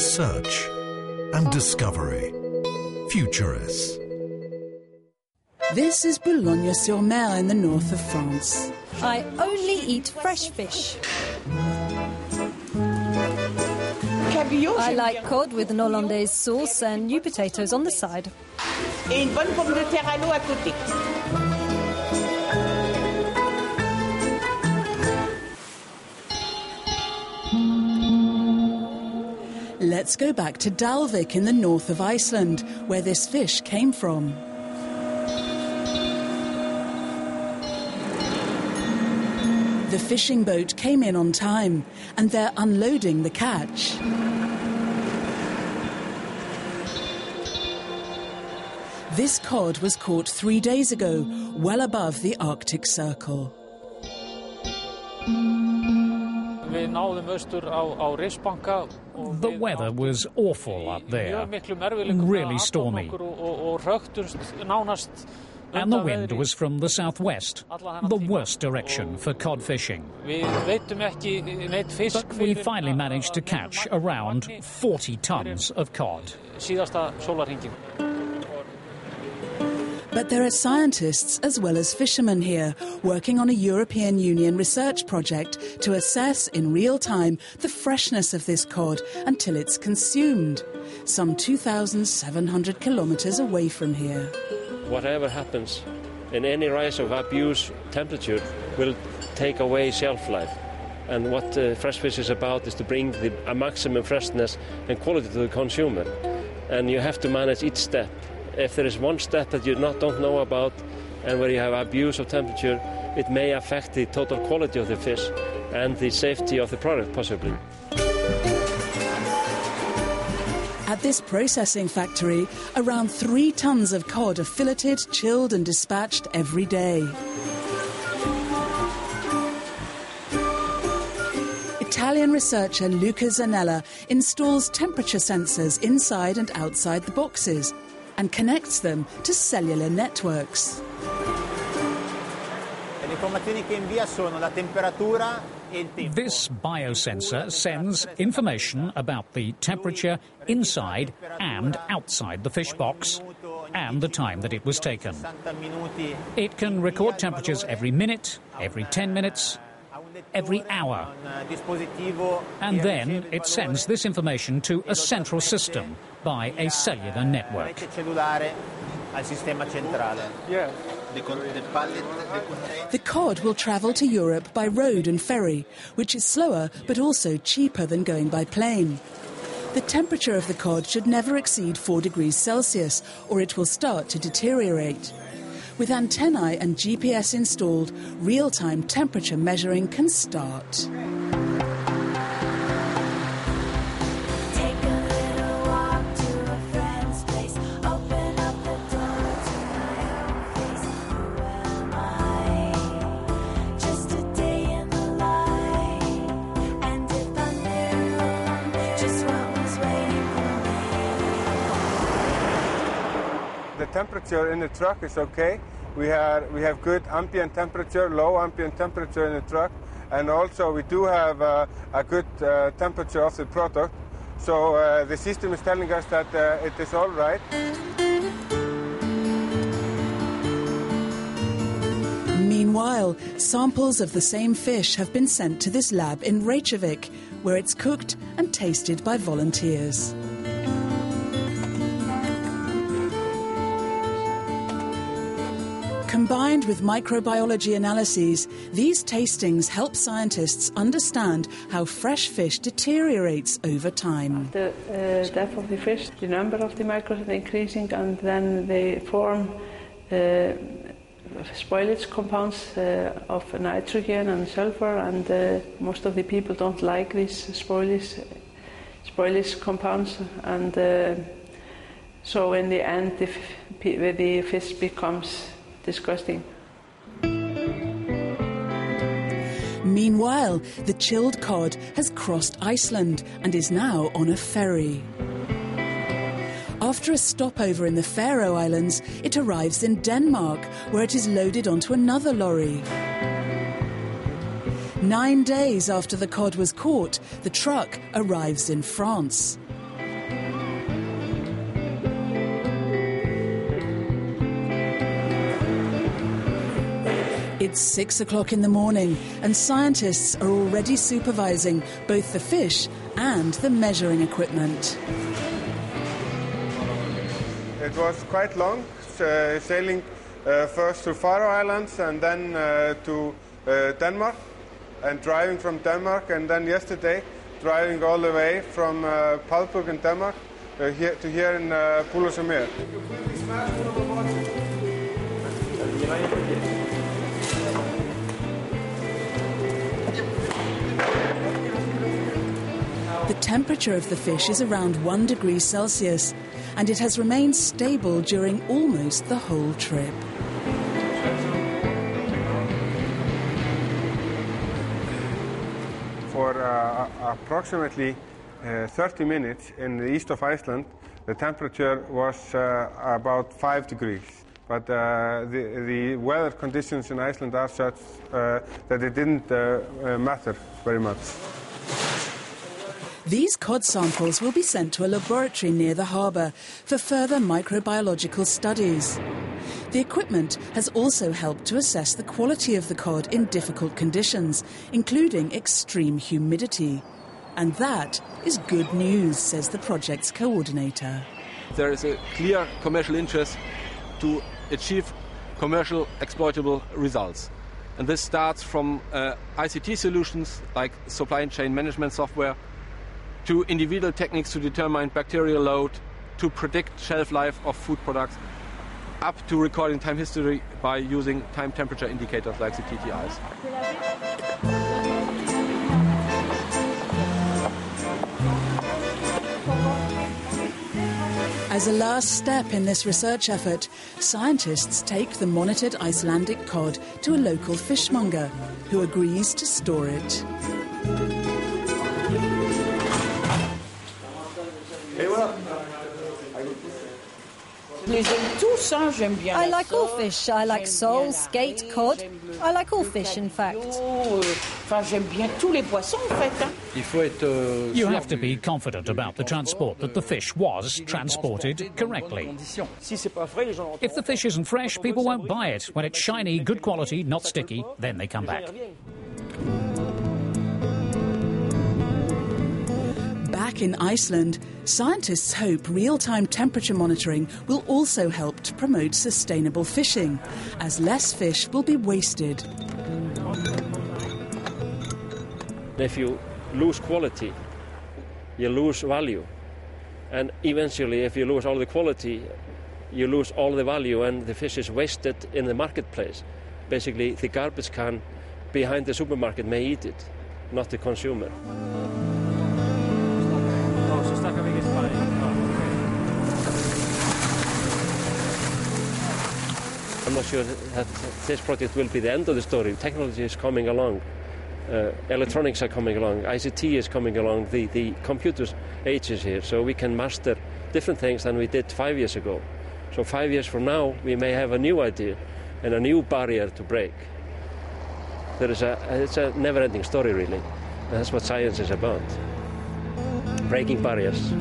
research and discovery. Futurists. This is Boulogne-sur-Mer in the north of France. I only eat fresh fish. I like cod with an hollandaise sauce and new potatoes on the side. Et une bonne pomme de terre à l'eau à côté. Let's go back to Dalvik in the north of Iceland, where this fish came from. The fishing boat came in on time, and they're unloading the catch. This cod was caught 3 days ago, well above the Arctic Circle. The weather was awful up there, really stormy. And the wind was from the southwest, the worst direction for cod fishing. But we finally managed to catch around 40 tons of cod. But there are scientists as well as fishermen here working on a European Union research project to assess in real time the freshness of this cod until it's consumed, some 2,700 kilometres away from here. Whatever happens in any rise of abuse temperature will take away shelf life. And what fresh fish is about is to bring a maximum freshness and quality to the consumer. And you have to manage each step. If there is one step that you don't know about and where you have abuse of temperature, it may affect the total quality of the fish and the safety of the product, possibly. At this processing factory, around 3 tons of cod are filleted, chilled and dispatched every day. Italian researcher Luca Zanella installs temperature sensors inside and outside the boxes and connects them to cellular networks. This biosensor sends information about the temperature inside and outside the fish box and the time that it was taken. It can record temperatures every minute, every 10 minutes, every hour. And then it sends this information to a central system by a cellular network. The cod will travel to Europe by road and ferry, which is slower but also cheaper than going by plane. The temperature of the cod should never exceed 4 degrees Celsius, or it will start to deteriorate. With antennae and GPS installed, real-time temperature measuring can start. The temperature in the truck is okay. We have good ambient temperature, low ambient temperature in the truck, and also we do have a good temperature of the product. So the system is telling us that it is all right. Meanwhile, samples of the same fish have been sent to this lab in Reykjavik, where it's cooked and tasted by volunteers. Combined with microbiology analyses, these tastings help scientists understand how fresh fish deteriorates over time. The death of the fish, the number of the microbes are increasing, and then they form spoilage compounds of nitrogen and sulfur, and most of the people don't like these spoilage compounds, and so in the end the fish becomes disgusting. Meanwhile, the chilled cod has crossed Iceland and is now on a ferry. After a stopover in the Faroe Islands, it arrives in Denmark, where it is loaded onto another lorry. 9 days after the cod was caught, the truck arrives in France. It's 6 o'clock in the morning and scientists are already supervising both the fish and the measuring equipment. It was quite long, sailing first to Faroe Islands and then to Denmark, and driving from Denmark, and then yesterday driving all the way from Palbuk in Denmark here in Pulasamir. The temperature of the fish is around 1 degree Celsius, and it has remained stable during almost the whole trip. For approximately 30 minutes in the east of Iceland, the temperature was about 5 degrees. But the weather conditions in Iceland are such that it didn't matter very much. These cod samples will be sent to a laboratory near the harbour for further microbiological studies. The equipment has also helped to assess the quality of the cod in difficult conditions, including extreme humidity. And that is good news, says the project's coordinator. There is a clear commercial interest to achieve commercial exploitable results. And this starts from ICT solutions like supply chain management software, to individual techniques to determine bacterial load, to predict shelf life of food products, up to recording time history by using time temperature indicators like the TTIs. As a last step in this research effort, scientists take the monitored Icelandic cod to a local fishmonger who agrees to store it. I like all fish. I like sole, skate, cod. I like all fish, in fact. You have to be confident about the transport, that the fish was transported correctly. If the fish isn't fresh, people won't buy it. When it's shiny, good quality, not sticky, then they come back. Back in Iceland, scientists hope real-time temperature monitoring will also help to promote sustainable fishing, as less fish will be wasted. If you lose quality, you lose value. And eventually, if you lose all the quality, you lose all the value and the fish is wasted in the marketplace. Basically, the garbage can behind the supermarket may eat it, not the consumer. I'm not sure that this project will be the end of the story. Technology is coming along, electronics are coming along, ICT is coming along, the computer age is here, so we can master different things than we did 5 years ago. So 5 years from now, we may have a new idea and a new barrier to break. It's a never-ending story, really. And that's what science is about, breaking barriers.